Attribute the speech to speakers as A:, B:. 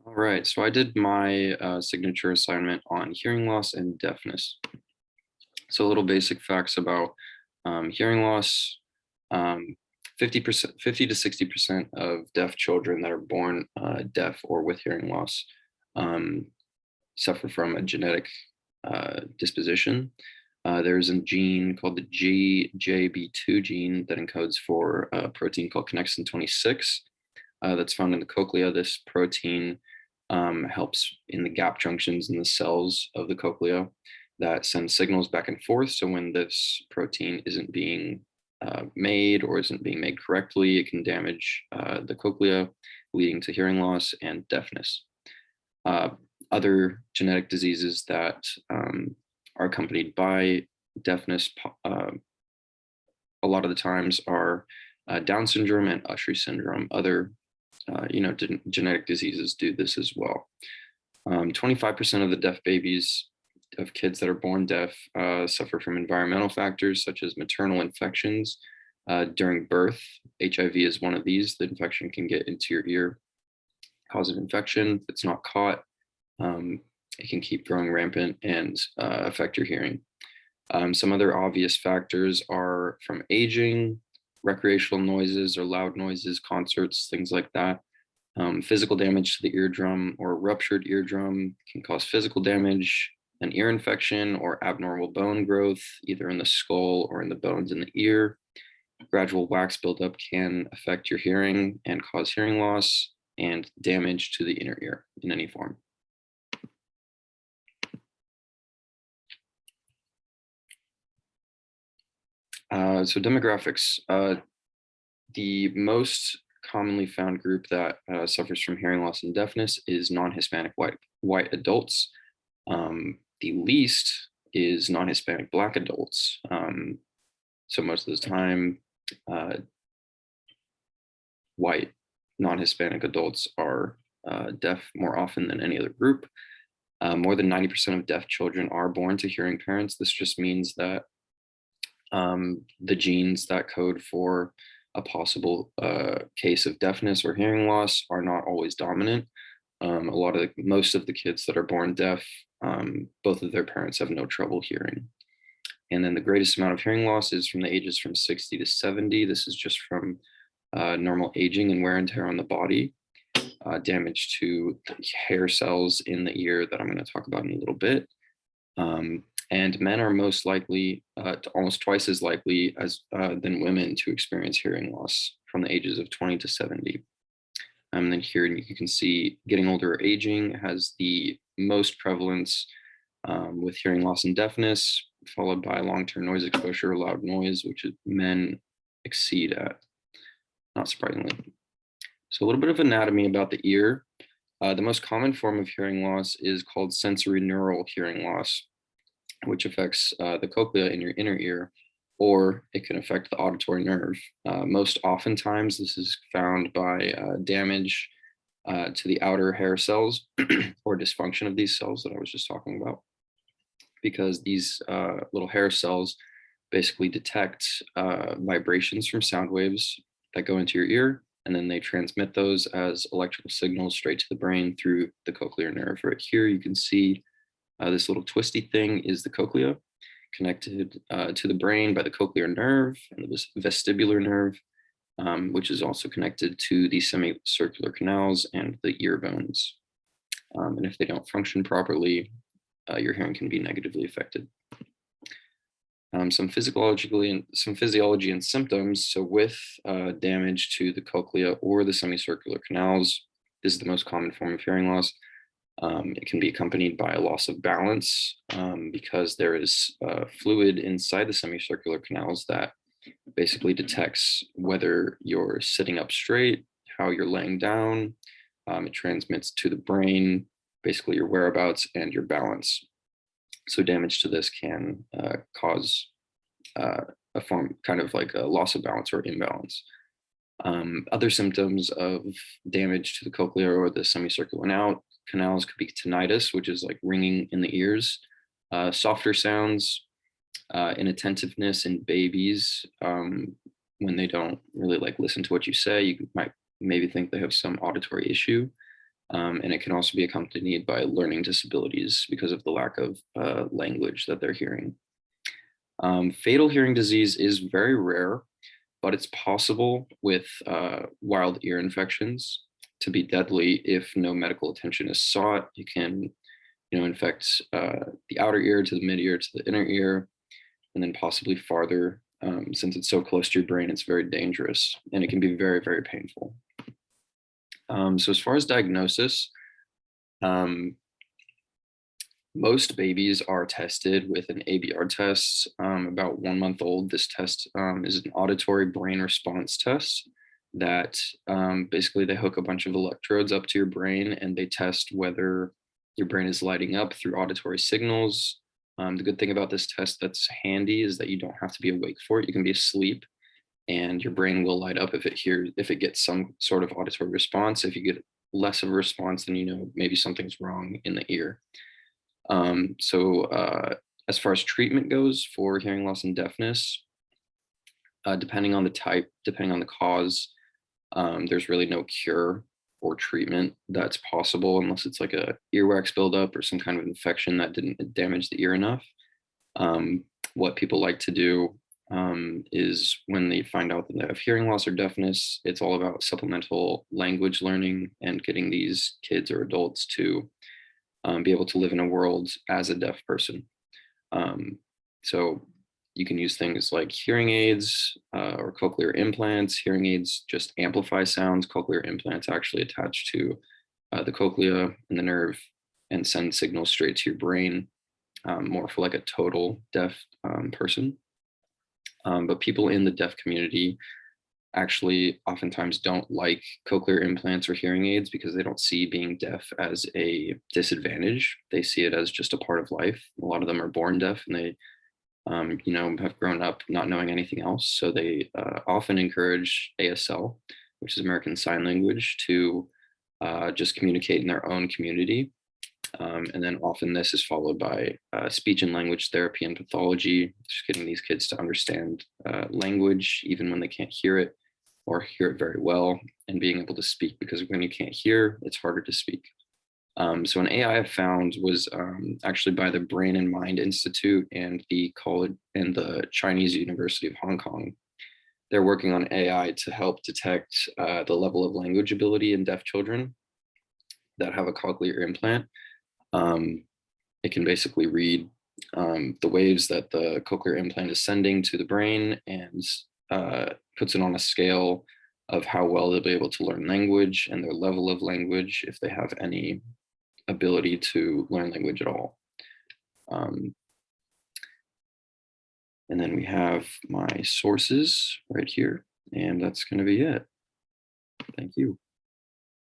A: All right, so I did my signature assignment on hearing loss and deafness. So a little basic facts about hearing loss. Um, 50%, 50 to 60% of deaf children that are born deaf or with hearing loss um, suffer from a genetic disposition. There's a gene called the GJB2 gene that encodes for a protein called connexin 26 that's found in the cochlea. This protein helps in the gap junctions in the cells of the cochlea that send signals back and forth. So when this protein isn't being made or isn't being made correctly, it can damage the cochlea, leading to hearing loss and deafness. Uh, Other genetic diseases that are accompanied by deafness a lot of the times are Down syndrome and Usher syndrome. Other genetic diseases do this as well. 25% of the deaf babies of kids that are born deaf suffer from environmental factors such as maternal infections during birth. HIV is one of these. The infection can get into your ear, cause an infection. If it's not caught, it can keep growing rampant and affect your hearing. Some other obvious factors are from aging, recreational noises or loud noises, concerts, things like that. Physical damage to the eardrum or ruptured eardrum can cause physical damage, an ear infection or abnormal bone growth, either in the skull or in the bones in the ear. Gradual wax buildup can affect your hearing and cause hearing loss and damage to the inner ear in any form. So demographics, the most commonly found group that suffers from hearing loss and deafness is non-Hispanic white adults. The least is non-Hispanic Black adults. So most of the time, white non-Hispanic adults are deaf more often than any other group. More than 90% of deaf children are born to hearing parents. This just means that the genes that code for a possible case of deafness or hearing loss are not always dominant. Most of the kids that are born deaf, both of their parents have no trouble hearing. And then the greatest amount of hearing loss is from the ages from 60 to 70. This is just from normal aging and wear and tear on the body, damage to the hair cells in the ear that I'm going to talk about in a little bit. And men are most likely, almost twice as likely as than women to experience hearing loss from the ages of 20 to 70. And then here you can see getting older or aging has the most prevalence with hearing loss and deafness, followed by long-term noise exposure, loud noise, which men exceed at, not surprisingly. So a little bit of anatomy about the ear. The most common form of hearing loss is called sensory neural hearing loss, which affects the cochlea in your inner ear, or it can affect the auditory nerve. Most oftentimes, this is found by damage to the outer hair cells or dysfunction of these cells that I was just talking about, because these little hair cells basically detect vibrations from sound waves that go into your ear, and then they transmit those as electrical signals straight to the brain through the cochlear nerve. Right here, you can see this little twisty thing is the cochlea, connected to the brain by the cochlear nerve and the vestibular nerve, which is also connected to the semicircular canals and the ear bones. And if they don't function properly, your hearing can be negatively affected. Some physiology and symptoms. So with damage to the cochlea or the semicircular canals, this is the most common form of hearing loss. It can be accompanied by a loss of balance because there is fluid inside the semicircular canals that basically detects whether you're sitting up straight, how you're laying down. It transmits to the brain, basically your whereabouts and your balance. So damage to this can cause a form kind of like a loss of balance or imbalance. Other symptoms of damage to the cochlea or the semicircular canals could be tinnitus, which is like ringing in the ears, softer sounds, inattentiveness in babies when they don't really like listen to what you say. You might maybe think they have some auditory issue. And it can also be accompanied by learning disabilities because of the lack of language that they're hearing. Fatal hearing disease is very rare, but it's possible with wild ear infections to be deadly if no medical attention is sought. You can, infect the outer ear to the mid ear to the inner ear, and then possibly farther. Since it's so close to your brain, it's very dangerous and it can be very, very painful. So as far as diagnosis, um, most babies are tested with an ABR test. About 1 month old, this test is an auditory brain response test that basically they hook a bunch of electrodes up to your brain and they test whether your brain is lighting up through auditory signals. The good thing about this test that's handy is that you don't have to be awake for it. You can be asleep and your brain will light up if it gets some sort of auditory response. If you get less of a response, then maybe something's wrong in the ear. As far as treatment goes for hearing loss and deafness, depending on the type, depending on the cause, there's really no cure or treatment that's possible unless it's like a earwax buildup or some kind of infection that didn't damage the ear enough. What people like to do is when they find out that they have hearing loss or deafness, it's all about supplemental language learning and getting these kids or adults to be able to live in a world as a deaf person. So you can use things like hearing aids or cochlear implants. Hearing aids just amplify sounds. Cochlear implants actually attach to the cochlea and the nerve and send signals straight to your brain, more for like a total deaf person. But people in the deaf community actually oftentimes don't like cochlear implants or hearing aids because they don't see being deaf as a disadvantage. They see it as just a part of life. A lot of them are born deaf and they have grown up not knowing anything else. So they often encourage ASL, which is American Sign Language, to just communicate in their own community. And then often this is followed by speech and language therapy and pathology, just getting these kids to understand language even when they can't hear it or hear it very well, and being able to speak, because when you can't hear, it's harder to speak. So an AI I found was actually by the Brain and Mind Institute and the Chinese University of Hong Kong. They're working on AI to help detect the level of language ability in deaf children that have a cochlear implant. It can basically read the waves that the cochlear implant is sending to the brain and puts it on a scale of how well they'll be able to learn language and their level of language, if they have any ability to learn language at all. And then we have my sources right here, and that's going to be it. Thank you.